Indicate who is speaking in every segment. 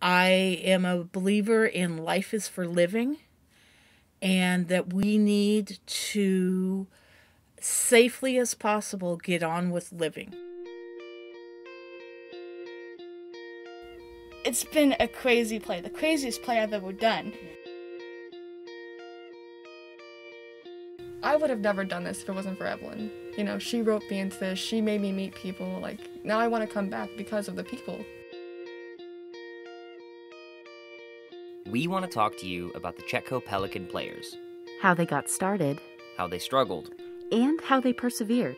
Speaker 1: I am a believer in life is for living, and that we need to, safely as possible, get on with living.
Speaker 2: It's been a crazy play, the craziest play I've ever done.
Speaker 3: I would have never done this if it wasn't for Evelyn. You know, she roped me into this, she made me meet people, like, now I want to come back because of the people.
Speaker 4: We want to talk to you about the Chetco Pelican Players.
Speaker 5: How they got started.
Speaker 4: How they struggled.
Speaker 5: And how they persevered.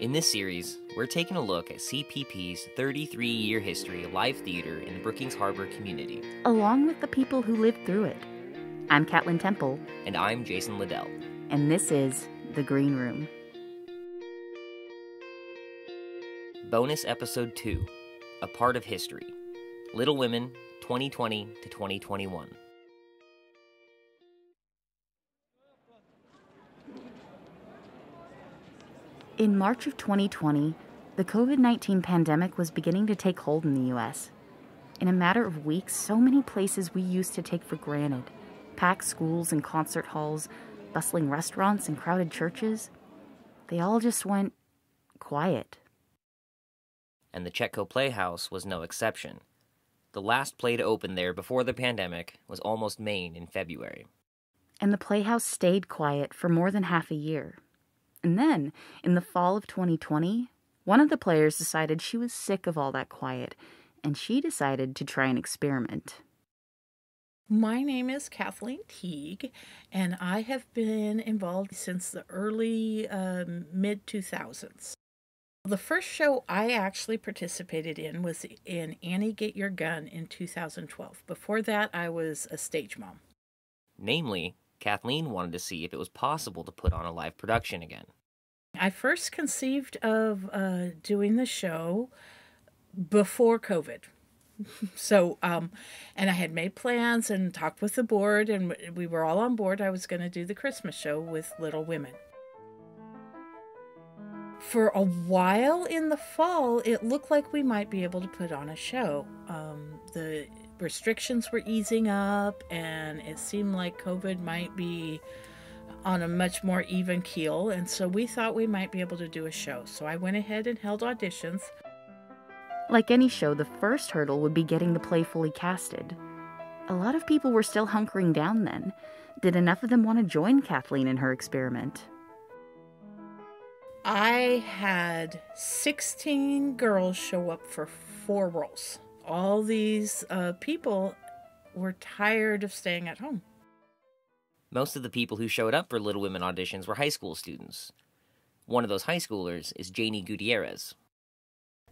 Speaker 4: In this series, we're taking a look at CPP's 33-year history of live theater in the Brookings Harbor community.
Speaker 5: Along with the people who lived through it. I'm Caitlin Temple.
Speaker 4: And I'm Jason Liddell.
Speaker 5: And this is The Green Room.
Speaker 4: Bonus Episode 2, A Part of History. Little Women, 2020 to 2021.
Speaker 5: In March of 2020, the COVID-19 pandemic was beginning to take hold in the U.S. In a matter of weeks, so many places we used to take for granted, packed schools and concert halls, bustling restaurants and crowded churches, they all just went quiet.
Speaker 4: And the Chetco Playhouse was no exception. The last play to open there before the pandemic was Almost Maine in February.
Speaker 5: And the Playhouse stayed quiet for more than half a year. And then, in the fall of 2020, one of the players decided she was sick of all that quiet, and she decided to try an experiment.
Speaker 1: My name is Kathleen Teague, and I have been involved since the early mid-2000s. The first show I actually participated in was in Annie Get Your Gun in 2012. Before that, I was a stage mom.
Speaker 4: Namely, Kathleen wanted to see if it was possible to put on a live production again.
Speaker 1: I first conceived of doing the show before COVID. So, and I had made plans and talked with the board, and we were all on board. I was going to do the Christmas show with Little Women. For a while in the fall, it looked like we might be able to put on a show. The restrictions were easing up, and it seemed like COVID might be on a much more even keel, and so we thought we might be able to do a show. So I went ahead and held auditions.
Speaker 5: Like any show, the first hurdle would be getting the play fully casted. A lot of people were still hunkering down then. Did enough of them want to join Kathleen in her experiment?
Speaker 1: I had 16 girls show up for 4 roles. All these people were tired of staying at home.
Speaker 4: Most of the people who showed up for Little Women auditions were high school students. One of those high schoolers is Janie Gutierrez.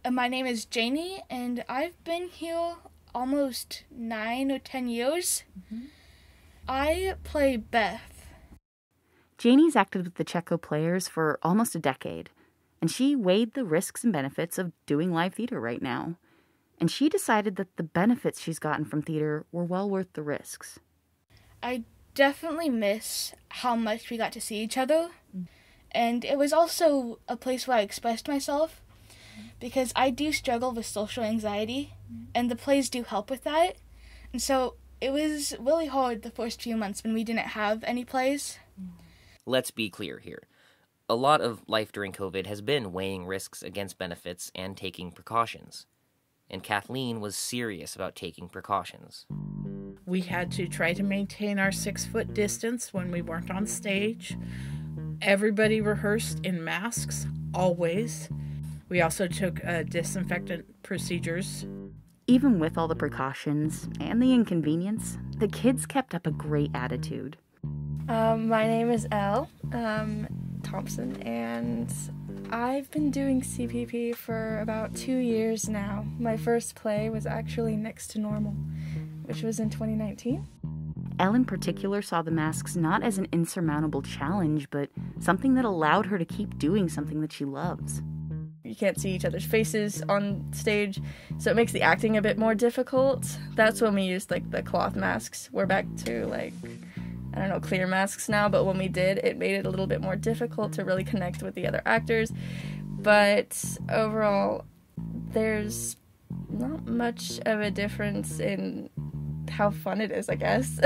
Speaker 2: My name is Janie, and I've been here almost 9 or 10 years. Mm-hmm. I play Beth.
Speaker 5: Janie's acted with the Chetco Players for almost a decade, and she weighed the risks and benefits of doing live theater right now. And she decided that the benefits she's gotten from theater were well worth the risks.
Speaker 2: I definitely miss how much we got to see each other, and it was also a place where I expressed myself, because I do struggle with social anxiety, and the plays do help with that. And so it was really hard the first few months when we didn't have any plays.
Speaker 4: Let's be clear here. A lot of life during COVID has been weighing risks against benefits and taking precautions. And Kathleen was serious about taking precautions.
Speaker 1: We had to try to maintain our 6-foot distance when we weren't on stage. Everybody rehearsed in masks, always. We also took disinfectant procedures.
Speaker 5: Even with all the precautions and the inconvenience, the kids kept up a great attitude.
Speaker 3: My name is Elle Thompson, and I've been doing CPP for about 2 years now. My first play was actually Next to Normal, which was in 2019.
Speaker 5: Elle in particular saw the masks not as an insurmountable challenge, but something that allowed her to keep doing something that she loves.
Speaker 3: You can't see each other's faces on stage, so it makes the acting a bit more difficult. That's when we used, like, the cloth masks. We're back to, like, I don't know, clear masks now, but when we did, it made it a little bit more difficult to really connect with the other actors. But overall, there's Not much of a difference in how fun it is, I guess,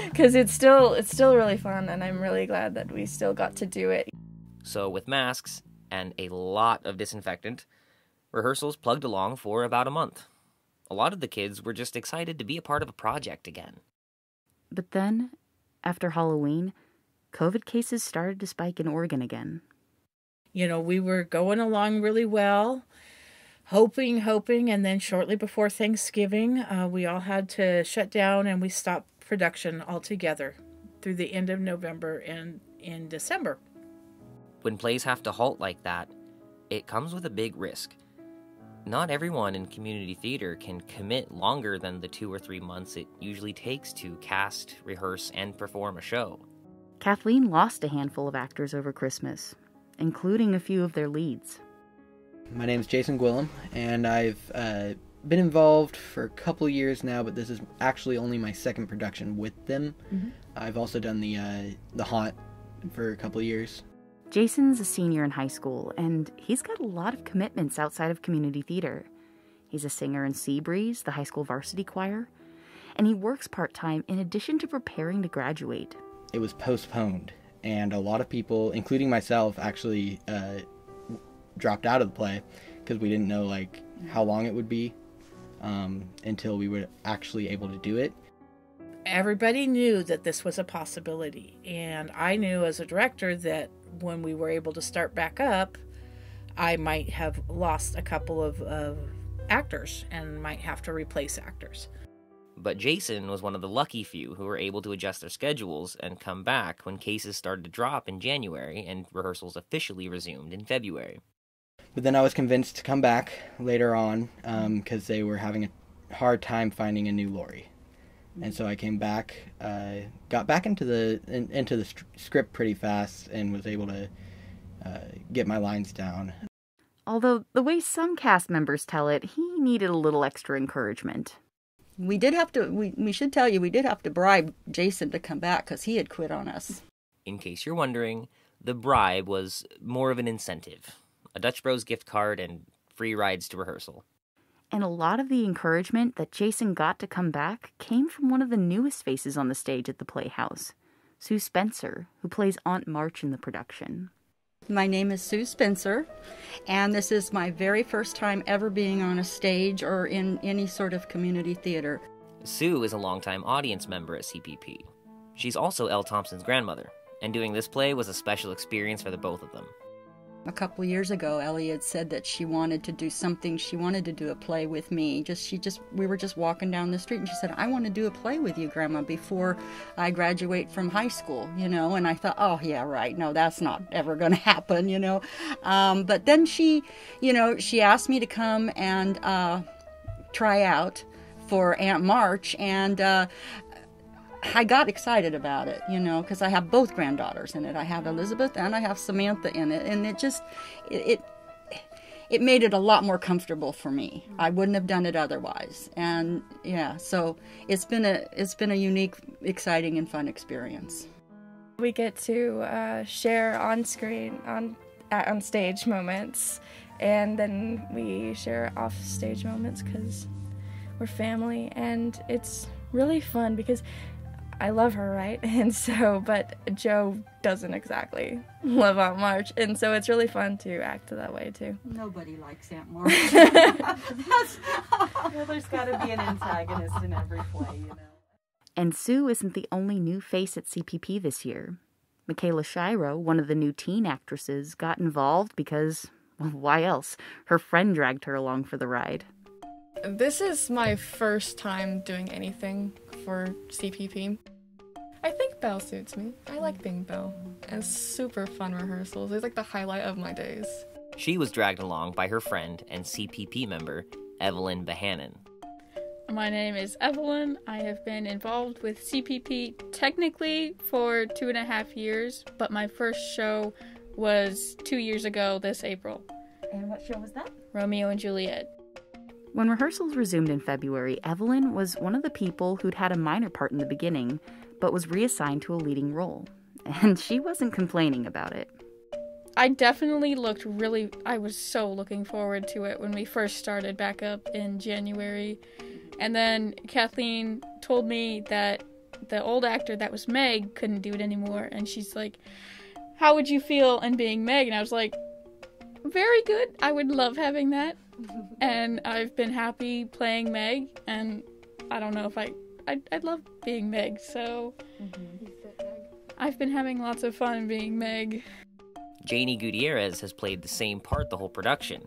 Speaker 3: because it's still really fun, and I'm really glad that we still got to do it.
Speaker 4: So with masks and a lot of disinfectant, rehearsals plugged along for about a month. A lot of the kids were just excited to be a part of a project again.
Speaker 5: But then, after Halloween, COVID cases started to spike in Oregon again.
Speaker 1: You know, we were going along really well, hoping, and then shortly before Thanksgiving, we all had to shut down and we stopped production altogether through the end of November and in December.
Speaker 4: When plays have to halt like that, it comes with a big risk. Not everyone in community theater can commit longer than the 2 or 3 months it usually takes to cast, rehearse, and perform a show.
Speaker 5: Kathleen lost a handful of actors over Christmas, including a few of their leads.
Speaker 6: My name's Jason Gwillem, and I've been involved for a couple years now, but this is actually only my second production with them. Mm-hmm. I've also done the Haunt for a couple years.
Speaker 5: Jason's a senior in high school, and he's got a lot of commitments outside of community theater. He's a singer in Seabreeze, the high school varsity choir, and he works part-time in addition to preparing to graduate.
Speaker 6: It was postponed, and a lot of people, including myself, actually dropped out of the play because we didn't know how long it would be until we were actually able to do it.
Speaker 1: Everybody knew that this was a possibility, and I knew as a director that when we were able to start back up, I might have lost a couple of actors and might have to replace actors.
Speaker 4: But Jason was one of the lucky few who were able to adjust their schedules and come back when cases started to drop in January and rehearsals officially resumed in February.
Speaker 6: But then I was convinced to come back later on because they were having a hard time finding a new Laurie. And so I came back, got back into the script pretty fast, and was able to get my lines down.
Speaker 5: Although the way some cast members tell it, he needed a little extra encouragement.
Speaker 7: We did have to. We should tell you we did have to bribe Jason to come back because he had quit on us.
Speaker 4: In case you're wondering, the bribe was more of an incentive: a Dutch Bros gift card and free rides to rehearsal.
Speaker 5: And a lot of the encouragement that Jason got to come back came from one of the newest faces on the stage at the Playhouse, Sue Spencer, who plays Aunt March in the production.
Speaker 7: My name is Sue Spencer, and this is my very first time ever being on a stage or in any sort of community theater.
Speaker 4: Sue is a longtime audience member at CPP. She's also Elle Thompson's grandmother, and doing this play was a special experience for the both of them.
Speaker 7: A couple years ago, Ellie had said that she wanted to do something. She wanted to do a play with me. We were just walking down the street, and she said, "I want to do a play with you, Grandma, before I graduate from high school," And I thought, "Oh, yeah, right. No, that's not ever going to happen, But then she asked me to come and try out for Aunt March, and I got excited about it, because I have both granddaughters in it. I have Elizabeth and I have Samantha in it, and it made it a lot more comfortable for me. I wouldn't have done it otherwise, and yeah, so it's been a unique, exciting, and fun experience.
Speaker 3: We get to share on screen, on stage moments, and then we share off stage moments because we're family, and it's really fun because I love her, right? And so, but Joe doesn't exactly love Aunt March, and so it's really fun to act that way too.
Speaker 7: Nobody likes Aunt March.
Speaker 8: Well, there's got to be an antagonist in every play,
Speaker 5: And Sue isn't the only new face at CPP this year. Michaela Shiro, one of the new teen actresses, got involved because, well, why else? Her friend dragged her along for the ride.
Speaker 9: This is my first time doing anything for CPP. I think Belle suits me. I like being Belle. And super fun rehearsals. It's like the highlight of my days.
Speaker 4: She was dragged along by her friend and CPP member, Evelyn Behannon.
Speaker 10: My name is Evelyn. I have been involved with CPP technically for 2.5 years, but my first show was 2 years ago this April.
Speaker 8: And what show was that?
Speaker 10: Romeo and Juliet.
Speaker 5: When rehearsals resumed in February, Evelyn was one of the people who'd had a minor part in the beginning, but was reassigned to a leading role. And she wasn't complaining about it.
Speaker 10: I definitely I was so looking forward to it when we first started back up in January. And then Kathleen told me that the old actor that was Meg couldn't do it anymore. And she's like, how would you feel in being Meg? And I was like, very good. I would love having that. And I've been happy playing Meg. And I don't know if I'd love being Meg. So I've been having lots of fun being Meg.
Speaker 4: Janie Gutierrez has played the same part the whole production,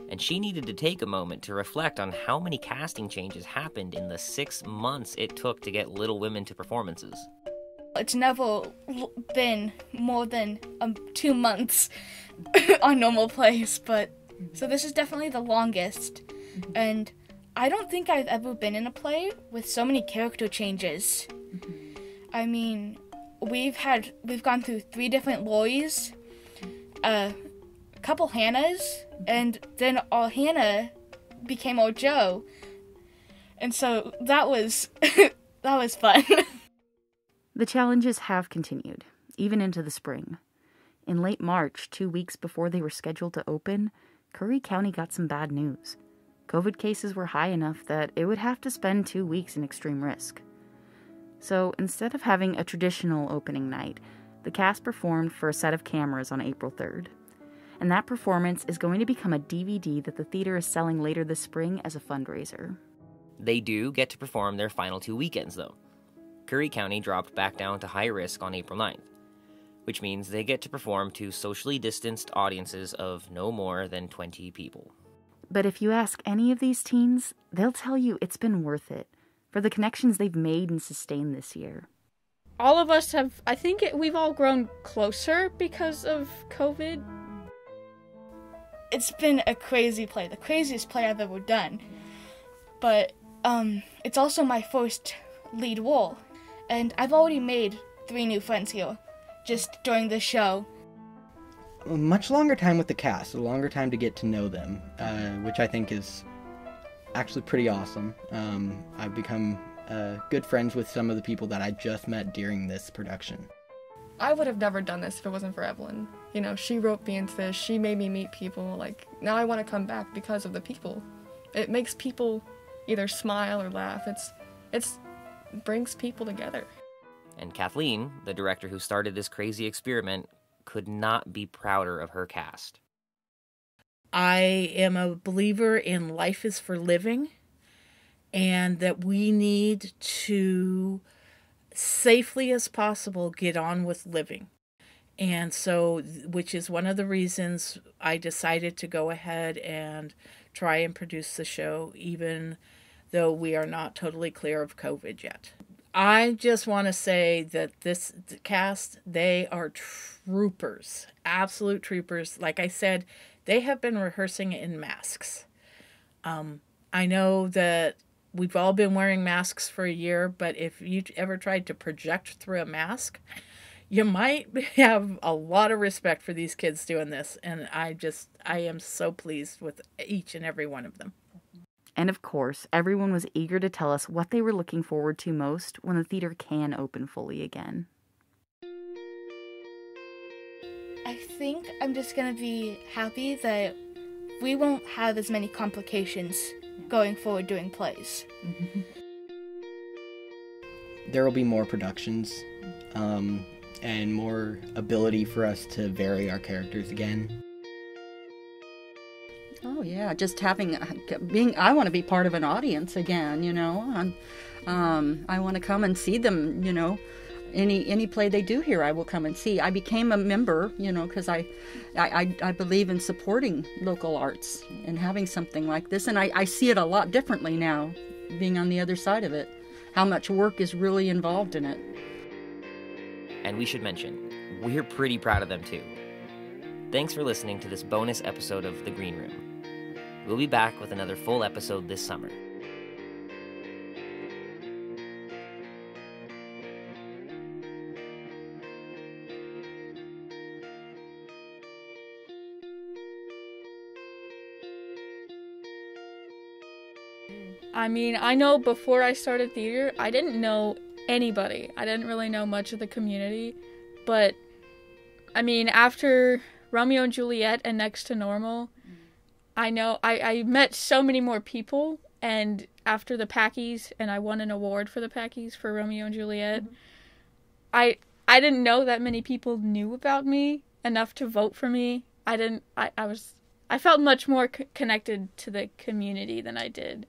Speaker 4: and she needed to take a moment to reflect on how many casting changes happened in the 6 months it took to get Little Women to performances.
Speaker 2: It's never been more than 2 months on normal plays, but so this is definitely the longest. And I don't think I've ever been in a play with so many character changes. I mean, we've gone through 3 different Loris, a couple Hannahs, and then all Hannah became all Joe. And so that was that was fun.
Speaker 5: The challenges have continued, even into the spring. In late March, 2 weeks before they were scheduled to open, Curry County got some bad news. COVID cases were high enough that it would have to spend 2 weeks in extreme risk. So instead of having a traditional opening night, the cast performed for a set of cameras on April 3rd. And that performance is going to become a DVD that the theater is selling later this spring as a fundraiser.
Speaker 4: They do get to perform their final 2 weekends, though. Curry County dropped back down to high risk on April 9th, which means they get to perform to socially distanced audiences of no more than 20 people.
Speaker 5: But if you ask any of these teens, they'll tell you it's been worth it for the connections they've made and sustained this year.
Speaker 10: All of us we've all grown closer because of COVID.
Speaker 2: It's been a crazy play, the craziest play I've ever done. But it's also my first lead role, and I've already made 3 new friends here, just during the show.
Speaker 6: A much longer time with the cast, a longer time to get to know them, which I think is actually pretty awesome. I've become good friends with some of the people that I just met during this production.
Speaker 9: I would have never done this if it wasn't for Evelyn. You know, she roped me into this, she made me meet people, like, now I want to come back because of the people. It makes people either smile or laugh. It brings people together.
Speaker 4: And Kathleen, the director who started this crazy experiment, could not be prouder of her cast.
Speaker 1: I am a believer in life is for living, and that we need to, safely as possible, get on with living. And so, which is one of the reasons I decided to go ahead and try and produce the show, even though we are not totally clear of COVID yet. I just want to say that this cast, they are troopers, absolute troopers. Like I said, they have been rehearsing in masks. I know that we've all been wearing masks for a year, but if you ever tried to project through a mask, you might have a lot of respect for these kids doing this. And I am so pleased with each and every one of them.
Speaker 5: And of course, everyone was eager to tell us what they were looking forward to most when the theater can open fully again.
Speaker 2: I think I'm just gonna be happy that we won't have as many complications going forward doing plays.
Speaker 6: There will be more productions, and more ability for us to vary our characters again.
Speaker 7: Oh yeah, just I want to be part of an audience again, you know. I want to come and see them, you know. Any play they do here, I will come and see. I became a member, you know, because I believe in supporting local arts and having something like this, and I see it a lot differently now, being on the other side of it. How much work is really involved in it.
Speaker 4: And we should mention, we're pretty proud of them too. Thanks for listening to this bonus episode of The Green Room. We'll be back with another full episode this summer.
Speaker 10: I mean, I know before I started theater, I didn't know anybody. I didn't really know much of the community. But, I mean, after Romeo and Juliet and Next to Normal, I know I met so many more people, and after the Packies, and I won an award for the Packies for Romeo and Juliet, I didn't know that many people knew about me enough to vote for me. I felt much more connected to the community than I did